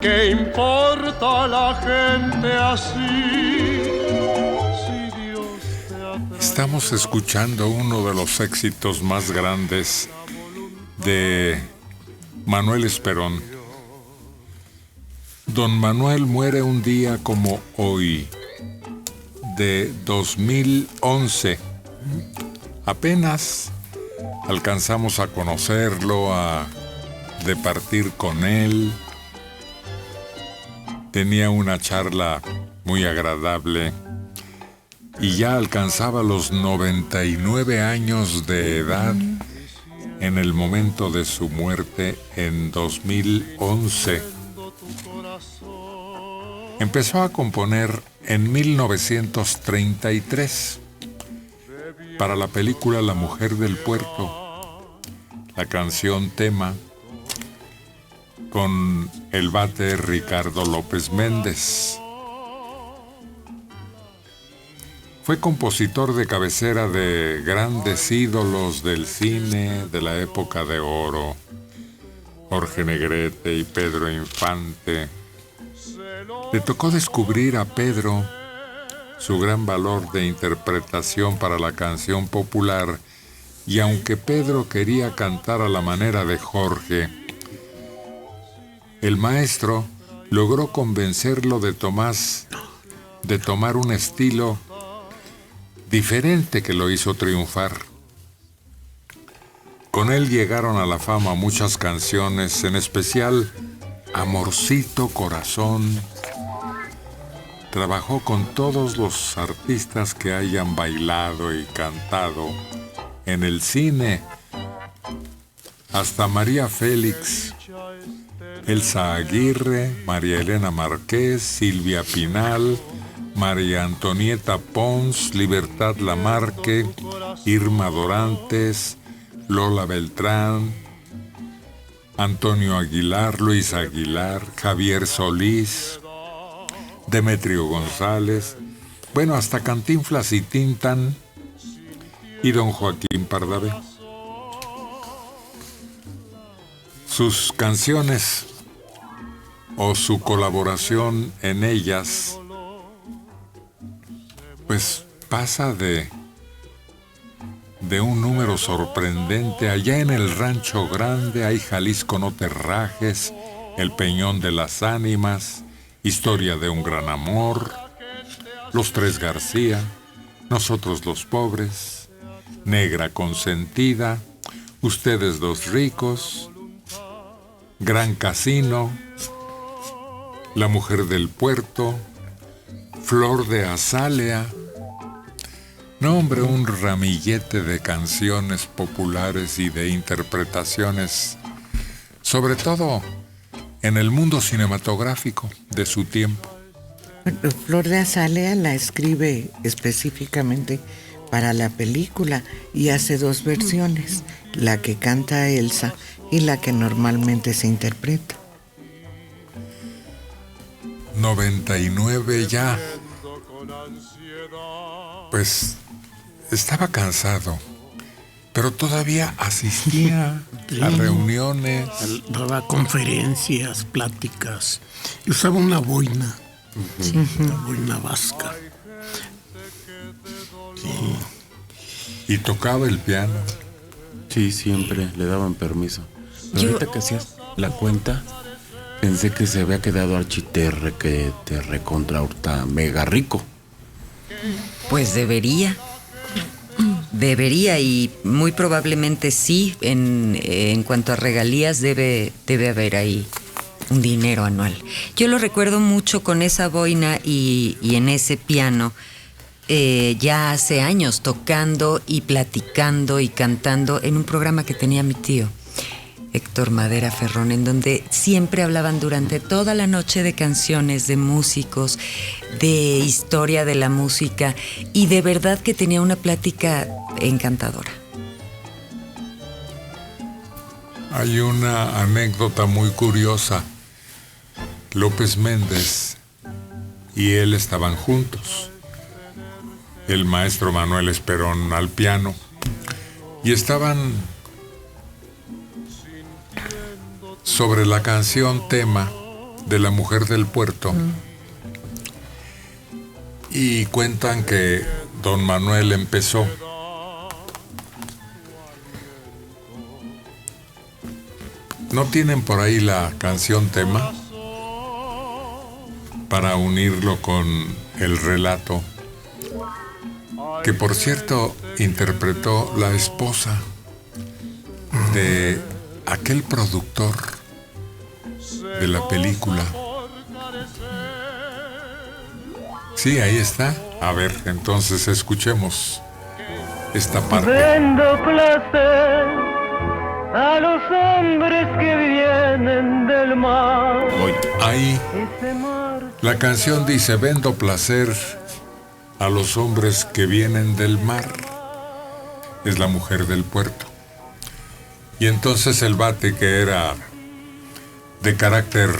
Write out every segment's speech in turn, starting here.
¿Qué importa la gente así? Si Dios te atrae. Estamos escuchando uno de los éxitos más grandes de Manuel Esperón. Don Manuel muere un día como hoy, de 2011. Apenas alcanzamos a conocerlo, a departir con él. Tenía una charla muy agradable y ya alcanzaba los 99 años de edad en el momento de su muerte en 2011. Empezó a componer en 1933 para la película La Mujer del Puerto, la canción tema con el bate Ricardo López Méndez. Fue compositor de cabecera de grandes ídolos del cine de la época de oro, Jorge Negrete y Pedro Infante. Le tocó descubrir a Pedro su gran valor de interpretación para la canción popular, y aunque Pedro quería cantar a la manera de Jorge, el maestro logró convencerlo de tomar un estilo diferente que lo hizo triunfar. Con él llegaron a la fama muchas canciones, en especial Amorcito Corazón. Trabajó con todos los artistas que hayan bailado y cantado en el cine, hasta María Félix, Elsa Aguirre, María Elena Márquez, Silvia Pinal, María Antonieta Pons, Libertad Lamarque, Irma Dorantes, Lola Beltrán, Antonio Aguilar, Luis Aguilar, Javier Solís, Demetrio González, bueno, hasta Cantinflas y Tintán y don Joaquín Pardavé. Sus canciones o su colaboración en ellas, pues pasa de un número sorprendente. Allá en el Rancho Grande hay Jalisco no te rajes, El Peñón de las Ánimas, Historia de un gran amor, Los Tres García, Nosotros los pobres, Negra consentida, Ustedes los ricos, Gran Casino, La Mujer del Puerto, Flor de Azalea. No, hombre, un ramillete de canciones populares y de interpretaciones, sobre todo en el mundo cinematográfico de su tiempo. Flor de Azalea la escribe específicamente para la película y hace dos versiones, la que canta Elsa y la que normalmente se interpreta. 99 ya. Pues estaba cansado, pero todavía asistía a reuniones. Daba conferencias, pláticas. Y usaba una boina, una boina vasca. Sí. Y tocaba el piano. Sí, siempre le daban permiso. Pero ahorita que hacías la cuenta, pensé que se había quedado architerre, que te recontra hurta mega rico. Pues debería y muy probablemente sí. En cuanto a regalías debe haber ahí un dinero anual. Yo lo recuerdo mucho con esa boina y en ese piano, ya hace años, tocando y platicando y cantando en un programa que tenía mi tío Héctor Madera Ferrón, en donde siempre hablaban durante toda la noche de canciones, de músicos, de historia de la música, y de verdad que tenía una plática encantadora. Hay una anécdota muy curiosa. López Méndez y él estaban juntos. El maestro Manuel Esperón al piano, y estaban sobre la canción tema de La Mujer del Puerto. Y cuentan que don Manuel empezó. ¿No tienen por ahí la canción tema para unirlo con el relato? Que por cierto interpretó la esposa de aquel productor de la película. Sí, ahí está. A ver, entonces escuchemos esta parte. Vendo placer a los hombres que vienen del mar. Ahí la canción dice: vendo placer a los hombres que vienen del mar. Es La Mujer del Puerto. Y entonces el Bate, que era de carácter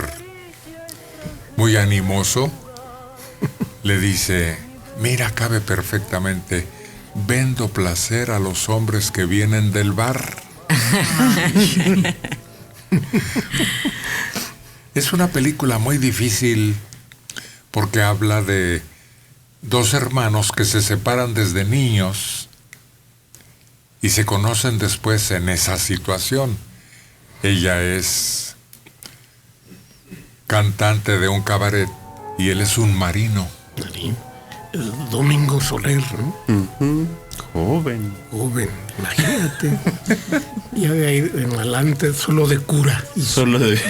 muy animoso, le dice: mira, cabe perfectamente, vendo placer a los hombres que vienen del bar. Es una película muy difícil porque habla de dos hermanos que se separan desde niños y se conocen después en esa situación. Ella es cantante de un cabaret y él es un marino. Domingo Soler, ¿no? Joven. Joven, imagínate. Ya de ahí en adelante solo de cura. Solo de...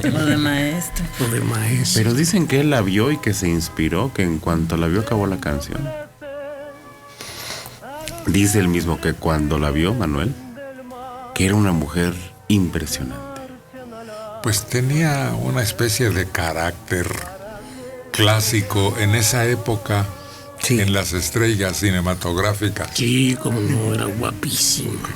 Lo de maestro. Lo de maestro. Pero dicen que él la vio y que se inspiró, que en cuanto la vio acabó la canción. Dice él mismo que cuando la vio, Manuel, que era una mujer impresionante. Pues tenía una especie de carácter clásico en esa época, Sí. en las estrellas cinematográficas, Sí, como no, era guapísima.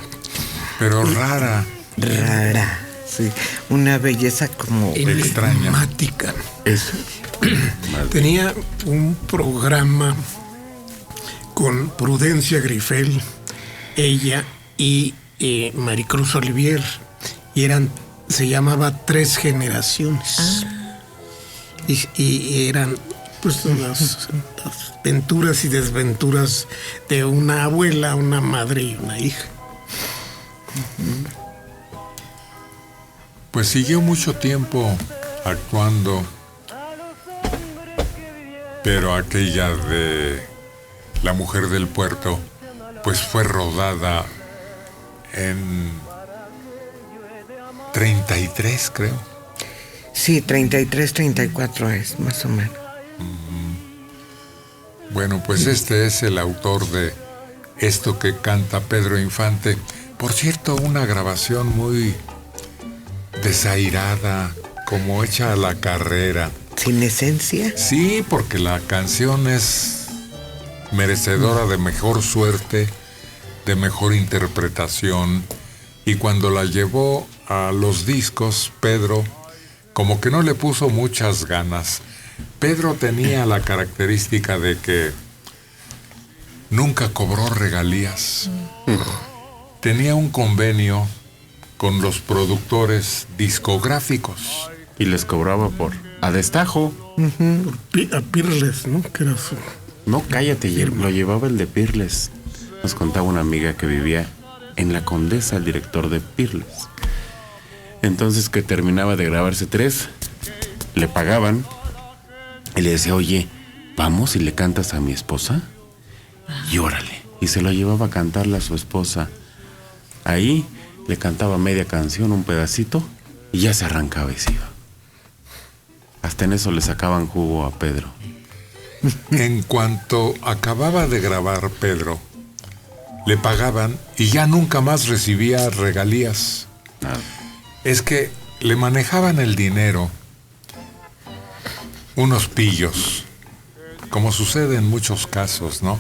pero rara. Rara, sí. Una belleza como... Extraña. Enigmática. Eso. Tenía un programa con Prudencia Grifel, ella y Maricruz Olivier, y se llamaba Tres Generaciones. Y eran pues las venturas y desventuras de una abuela, una madre y una hija. Pues siguió mucho tiempo actuando, pero aquella de La Mujer del Puerto pues fue rodada en 33, creo. Sí, 33, 34 es, más o menos. Bueno, pues este es el autor de esto que canta Pedro Infante. Por cierto, una grabación muy desairada, como hecha a la carrera. Sin esencia. Sí, porque la canción es merecedora de mejor suerte, de mejor interpretación. Y cuando la llevó a los discos, Pedro, como que no le puso muchas ganas. Pedro tenía la característica de que nunca cobró regalías. Tenía un convenio con los productores discográficos. Y les cobraba por a destajo. A Pirles, ¿no? Que era su... No, cállate, lo llevaba el de Pirles. Nos contaba una amiga que vivía en La Condesa, el director de Pirles. Entonces, que terminaba de grabarse 3, le pagaban y le decía: oye, vamos y le cantas a mi esposa. Y órale. Y se lo llevaba a cantarle a su esposa. Ahí le cantaba media canción, un pedacito, y ya se arrancaba y se iba. Hasta en eso le sacaban jugo a Pedro. En cuanto acababa de grabar Pedro, le pagaban y ya nunca más recibía regalías. Nada. Es que le manejaban el dinero unos pillos, como sucede en muchos casos, ¿no?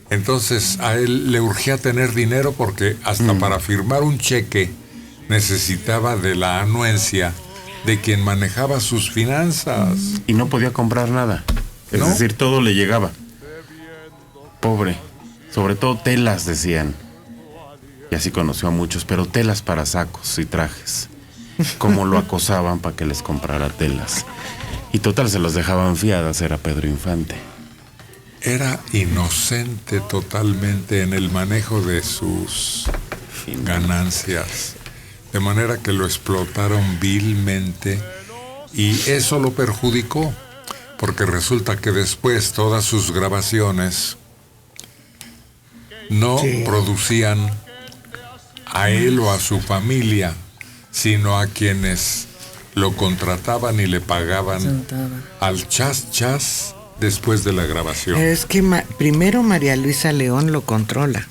Entonces a él le urgía tener dinero porque hasta para firmar un cheque necesitaba de la anuencia de quien manejaba sus finanzas. Y no podía comprar nada. Es ¿No? decir, todo le llegaba. Pobre. Sobre todo telas, decían. Y así conoció a muchos, pero telas para sacos y trajes. cómo lo acosaban para que les comprara telas. Y total, se los dejaban fiadas, era Pedro Infante. Era inocente totalmente en el manejo de sus ganancias, de manera que lo explotaron vilmente y eso lo perjudicó, porque resulta que después todas sus grabaciones no producían a él o a su familia, sino a quienes lo contrataban y le pagaban al chas después de la grabación. Es que primero María Luisa León lo controla.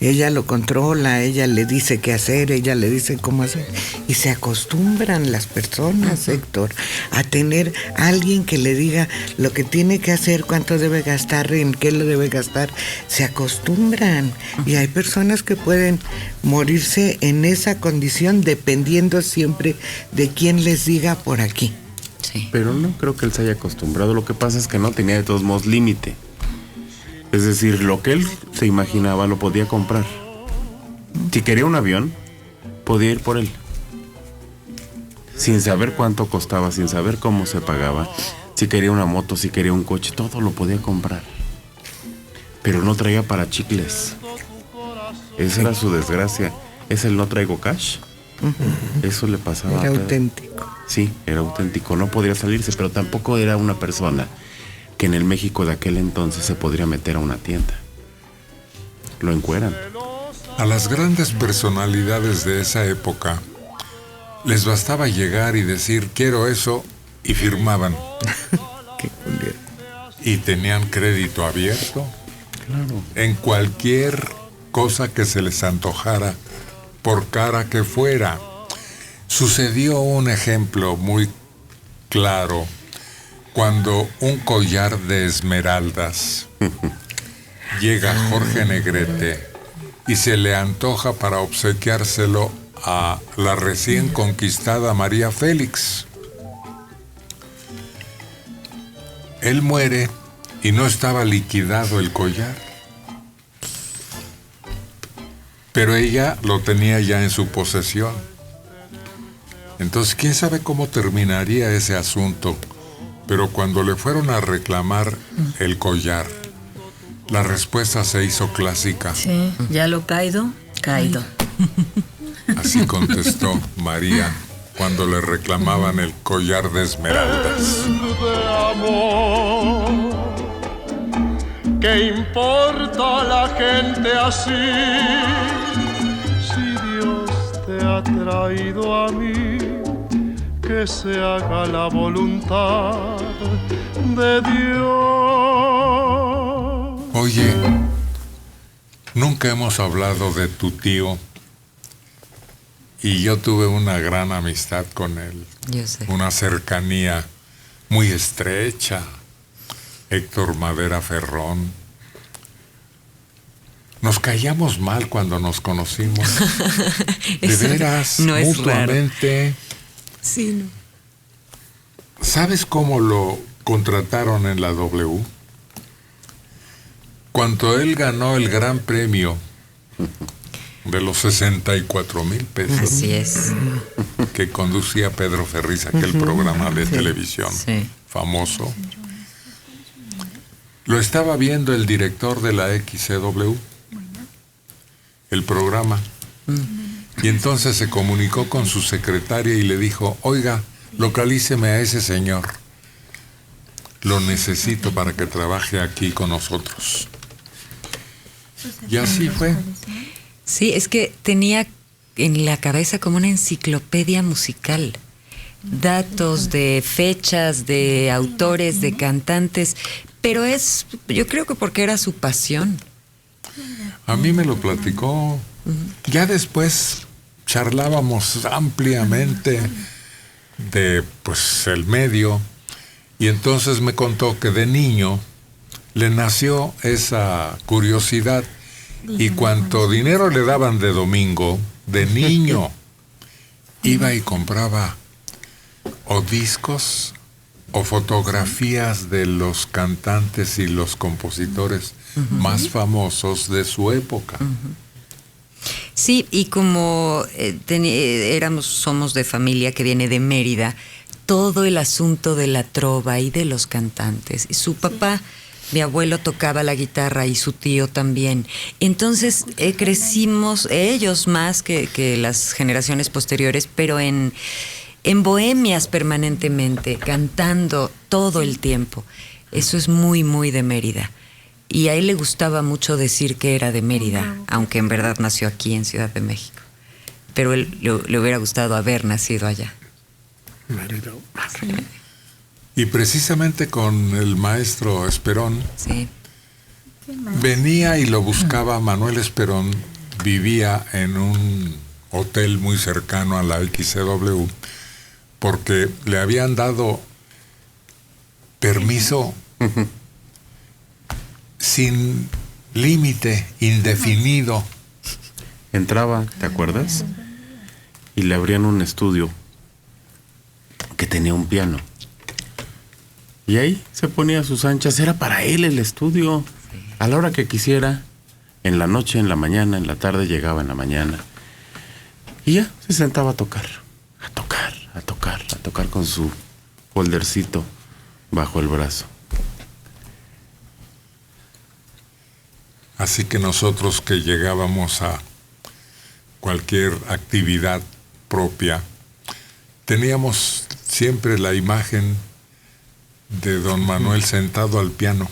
Ella lo controla, ella le dice qué hacer, ella le dice cómo hacer. Y se acostumbran las personas, Héctor, a tener a alguien que le diga lo que tiene que hacer, cuánto debe gastar, en qué lo debe gastar. Se acostumbran. Y hay personas que pueden morirse en esa condición dependiendo siempre de quién les diga por aquí. Sí. Pero no creo que él se haya acostumbrado. Lo que pasa es que no tenía de todos modos límite. Es decir, lo que él se imaginaba lo podía comprar. Si quería un avión, podía ir por él. Sin saber cuánto costaba, sin saber cómo se pagaba. Si quería una moto, si quería un coche, todo lo podía comprar. Pero no traía para chicles. Esa era su desgracia. Es el no traigo cash. Eso le pasaba. Era auténtico. Sí, era auténtico. No podría salirse, pero tampoco era una persona que en el México de aquel entonces se podría meter a una tienda. Lo encueran. A las grandes personalidades de esa época les bastaba llegar y decir quiero eso y firmaban. Qué culero. Y tenían crédito abierto. Claro. En cualquier cosa que se les antojara, por cara que fuera. Sucedió un ejemplo muy claro cuando un collar de esmeraldas llega Jorge Negrete y se le antoja para obsequiárselo a la recién conquistada María Félix. Él muere y no estaba liquidado el collar, pero ella lo tenía ya en su posesión. Entonces, quién sabe cómo terminaría ese asunto. Pero cuando le fueron a reclamar el collar, la respuesta se hizo clásica. Sí, ya lo caído. Así contestó María cuando le reclamaban el collar de esmeraldas. De amor, ¿qué importa la gente así? Si Dios te ha traído a mí, que se haga la voluntad de Dios. Oye, nunca hemos hablado de tu tío y yo tuve una gran amistad con él. Yo sé. Una cercanía muy estrecha. Héctor Madera Ferrón. Nos caíamos mal cuando nos conocimos. De veras, no es mutuamente. raro. Sí, no. ¿Sabes cómo lo contrataron en la W? Cuando él ganó el gran premio de los 64,000 pesos. Así es. Que conducía Pedro Ferriz, aquel programa de televisión famoso. Lo estaba viendo el director de la XCW, el programa. Y entonces se comunicó con su secretaria y le dijo, oiga, localíceme a ese señor. Lo necesito para que trabaje aquí con nosotros. Y así fue. Sí, es que tenía en la cabeza como una enciclopedia musical. Datos de fechas, de autores, de cantantes. Pero yo creo que porque era su pasión. A mí me lo platicó. Ya después charlábamos ampliamente de el medio y entonces me contó que de niño le nació esa curiosidad y cuanto dinero le daban de domingo, de niño, iba y compraba o discos o fotografías de los cantantes y los compositores más famosos de su época. Sí, Sí, y como somos de familia que viene de Mérida, todo el asunto de la trova y de los cantantes. Y su papá, mi abuelo, tocaba la guitarra y su tío también. Entonces crecimos, ellos más que las generaciones posteriores, pero en bohemias permanentemente, cantando todo el tiempo. Eso es muy, muy de Mérida. Y a él le gustaba mucho decir que era de Mérida, aunque en verdad nació aquí en Ciudad de México. Pero él le hubiera gustado haber nacido allá. Mérida. Sí. Y precisamente con el maestro Esperón, Sí. venía y lo buscaba. Manuel Esperón vivía en un hotel muy cercano a la XCW porque le habían dado permiso sin límite, indefinido. Entraba, ¿te acuerdas? Y le abrían un estudio que tenía un piano. Y ahí se ponía a sus anchas. Era para él el estudio. A la hora que quisiera, en la noche, en la mañana, en la tarde, llegaba en la mañana. Y ya se sentaba a tocar con su foldercito bajo el brazo. Así que nosotros que llegábamos a cualquier actividad propia, teníamos siempre la imagen de don Manuel sentado al piano.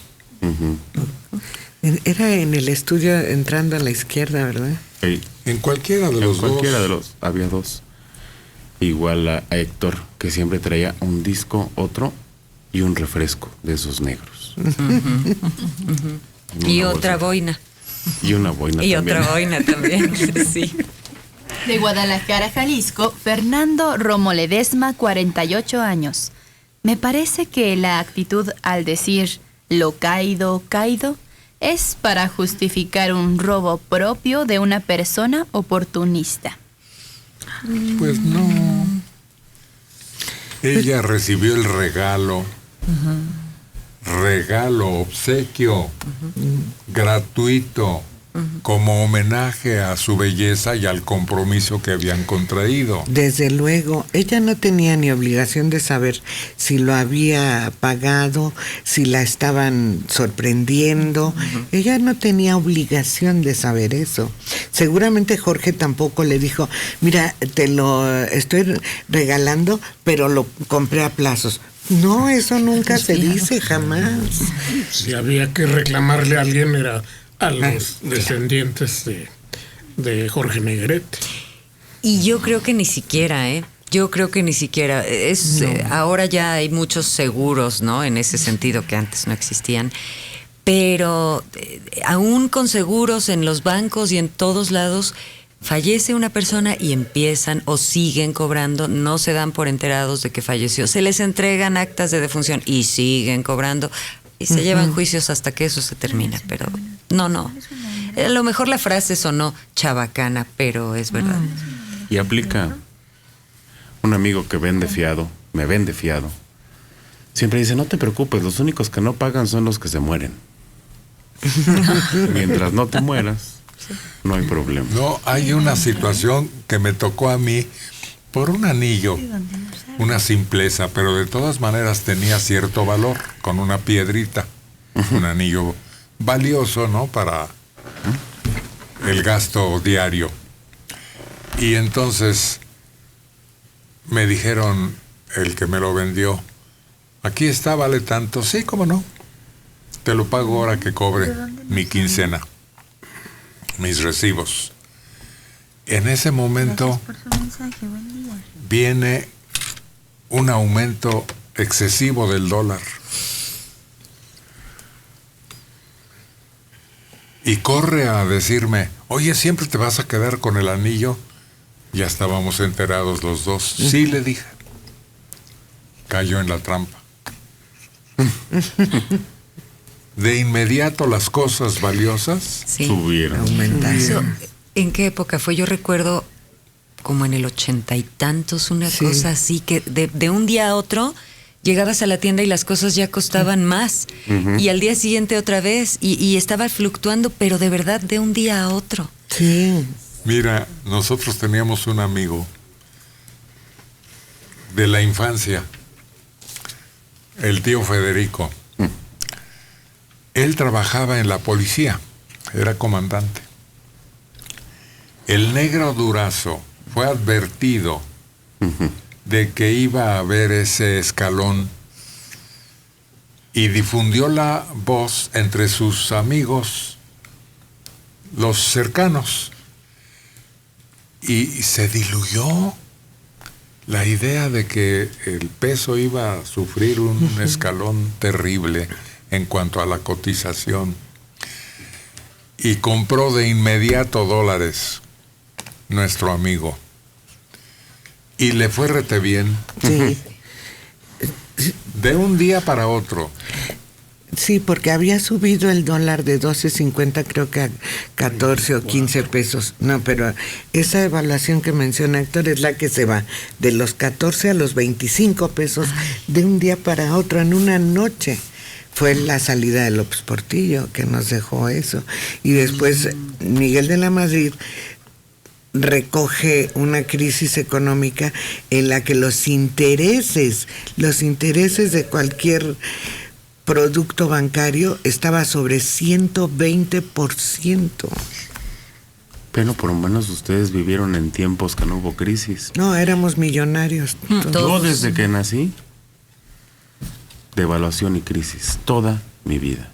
Era en el estudio entrando a la izquierda, ¿verdad? Sí. En cualquiera de los Cualquiera dos. de los, había dos. Igual a Héctor, que siempre traía un disco, otro y un refresco de esos negros. Y Una otra bolsa. boina. Y una boina Y también. otra boina también, sí. De Guadalajara, Jalisco, Fernando Romo Ledesma, 48 años. Me parece que la actitud al decir lo caído, caído, es para justificar un robo propio de una persona oportunista. Pues no. Ella recibió el regalo, obsequio, gratuito, como homenaje a su belleza y al compromiso que habían contraído. Desde luego, ella no tenía ni obligación de saber si lo había pagado, si la estaban sorprendiendo. Ella no tenía obligación de saber eso. Seguramente Jorge tampoco le dijo, mira, te lo estoy regalando, pero lo compré a plazos. No, eso nunca se dice, jamás. Si había que reclamarle a alguien era a los descendientes de Jorge Negrete. Y yo creo que ni siquiera, Yo creo que ni siquiera. Ahora ya hay muchos seguros, ¿no? En ese sentido que antes no existían. Pero aún con seguros en los bancos y en todos lados, fallece una persona y empiezan o siguen cobrando, no se dan por enterados de que falleció. Se les entregan actas de defunción y siguen cobrando. Y se llevan juicios hasta que eso se termina, pero no. A lo mejor la frase sonó chabacana, pero es verdad. Y aplica. Un amigo que vende fiado, me vende fiado, siempre dice, no te preocupes, los únicos que no pagan son los que se mueren. Mientras no te mueras, no hay problema. No, hay una situación que me tocó a mí por un anillo, una simpleza, pero de todas maneras tenía cierto valor, con una piedrita, un anillo valioso, ¿no? Para el gasto diario. Y entonces me dijeron, el que me lo vendió, aquí está, vale tanto. Sí, cómo no, te lo pago ahora que cobre mi quincena, mis recibos. En ese momento viene un aumento excesivo del dólar. Y corre a decirme, oye, ¿siempre te vas a quedar con el anillo? Ya estábamos enterados los dos. Sí, le dije. Cayó en la trampa. De inmediato las cosas valiosas subieron. Aumentaron. ¿En qué época fue? Yo recuerdo como en el 80 y tantos, una cosa así, que de un día a otro llegabas a la tienda y las cosas ya costaban más. Y al día siguiente otra vez. Y estaba fluctuando, pero de verdad de un día a otro. Sí. Mira, nosotros teníamos un amigo de la infancia, el tío Federico. Él trabajaba en la policía, era comandante. El negro Durazo fue advertido de que iba a haber ese escalón y difundió la voz entre sus amigos, los cercanos, y se diluyó la idea de que el peso iba a sufrir un escalón terrible en cuanto a la cotización, y compró de inmediato dólares nuestro amigo y le fue rete bien. Sí. De un día para otro. Sí, porque había subido el dólar de 12.50 creo que a 14 o 15 pesos. No, pero esa evaluación que menciona Héctor es la que se va de los 14 a los 25 pesos de un día para otro en una noche. Fue la salida de López Portillo que nos dejó eso. Y después Miguel de la Madrid recoge una crisis económica en la que los intereses de cualquier producto bancario estaba sobre 120%. Pero por lo menos ustedes vivieron en tiempos que no hubo crisis. No, éramos millonarios. Yo desde que nací, devaluación y crisis, toda mi vida.